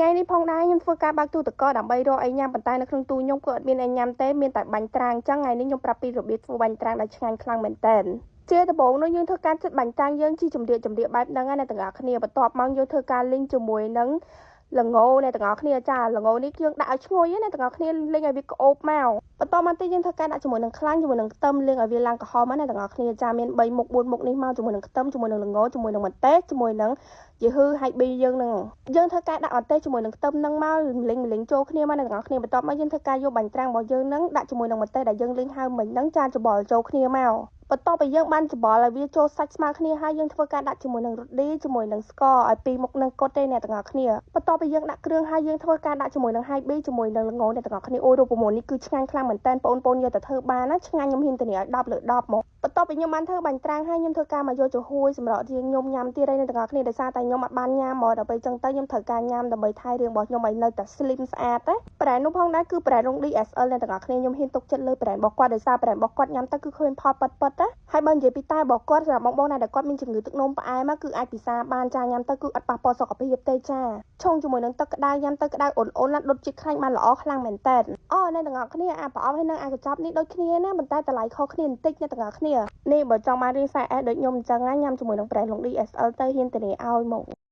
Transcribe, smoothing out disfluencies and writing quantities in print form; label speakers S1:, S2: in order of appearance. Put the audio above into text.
S1: ngàyនេះផងដែរខ្ញុំធ្វើការបើកទូទឹកកកដើម្បីរកអីញ៉ាំប៉ុន្តែនៅក្នុងទូខ្ញុំក៏អត់មានអីញ៉ាំទេមានតែបាញ់ត្រាំងអញ្ចឹងថ្ងៃនេះខ្ញុំប្រាប់ពីរបៀបធ្វើបាញ់ត្រាំងដែលឆ្ងាញ់ខ្លាំងមែនទែនជាដំបូងនោះយើងធ្វើការចិតបាញ់ត្រាំងយើងជីចម្រៀកបែបហ្នឹងណាទាំងអស់គ្នាបន្ទាប់មកយើងធ្វើការលីងជាមួយនឹងល្ងអ្នកទាំងអស់គ្នាចាល្ងនេះយើងដាក់ឲ្យឈ្ងុយណាទាំងអស់គ្នាលីងឲ្យវាក្អូបមកបន្តមកទៀតយើងធ្វើការដាក់ជាមួយនឹងខ្លាញ់ជាមួយនឹងខ្ទឹមលីងឲ្យវាឡើងក្រហមណាទាំងអស់គ្នាចាមាន3មុខ4មុខនេះមកជាមួយនឹងខ្ទឹមជាមួយនឹងល្ងជាមួយនឹងម្ទេសជាមួយនឹងយីហឺហៃប៊ីយើងនឹងយើងធ្វើការដាក់ម្ទេសជាមួយនឹងខ្ទឹមនឹងមកលីងចូលគ្នាមកទាំងអស់គ្នាបន្ទាប់មកយើងធ្វើការយកបាញ់ត្រាំងរបស់យើងនឹងដាក់ជាមួយនឹងម្ទេសដែលយើងលីងហើយមិញហ្នឹងចាច្បល់ចូលគ្នាមកបន្ទាប់ពីយើងបានច្បល់ឲ្យវាចូលសាច់ស្មើគ្នាហើយយើងធ្វើការដាក់ជាមួយនឹងរ៉ូឌីជាមួយនឹងស្ករឲ្យពីរមុខនឹងកត់ទេអ្នកទាំងអស់គ្នាបន្ទាប់ពីយើងដាក់គ្រឿងហើយយើងធ្វើការដាក់ជាមួយនឹងហៃប៊ីជាមួយនឹងល្ងអ្នកទាំងអស់គ្នាអូរូបមន្តនេះគឺឆ្ងាញ់ខ្លាំងមែនតើបងប្អូនយកទៅធ្វើបានណាឆ្ងាញ់ខ្ញុំហ៊ានធានាឲ្យ10លើ10មកបន្ទាប់ពីខ្ញុំបានធ្វើបាញ់ត្រាំងហើយខ្ញុំធ្វើការមកយកចំហួយសម្រាប់រៀងខ្ញុំញ៉ាំទៀតហើយអ្នកទាំងអស់គ្នាដោយសារតែខ្ញុំអត់បានញ៉ាំមកដល់ពេលចឹងទៅខ្ញុំត្រូវការញ៉ាំដើម្បីថែរាងរបស់ខ្ញុំឲ្យនៅតែ slim ស្អាតណាប្រែនោះផងដែរគឺប្រែរង DSL អ្នកទាំងអស់គ្នាខ្ញុំហ៊ានទុកចិត្តលើប្រែរបស់គាត់ដោយសារប្រែរបស់គាត់ញ៉ាំទៅគឺឃើញផលប៉ិតណាហើយបើនិយាយពីតែរបស់គាត់សម្រាប់បងណាដែលគាត់មានជំងឺទឹកនោមផ្អែមគឺអាចពិសាបានចាញ៉ាំទៅគឺអត់ប៉ះពាល់សុខភាពទេចាឆុងជាមួយនឹងទឹកក្តៅញ៉ាំទៅក្តៅអ៊ុនណាដុតជាតិខ្លាញ់បានល្អខ្លាំងមែនតើអ្នកទាំងអស់គ្នាអាប្រអប់ហើយនឹងអាកញ្ចប់នេះដូចគ្នាណាប៉ុន្តែតម្លៃខុសគ្នាបន្តិចអ្នកទាំងអស់គ្នានេះបើចង់បានរៀង size S ដូចខ្ញុំអញ្ចឹងញ៉ាំជាមួយនឹងប្រែរង DSL ទៅហ៊ានធានាឲ្យមក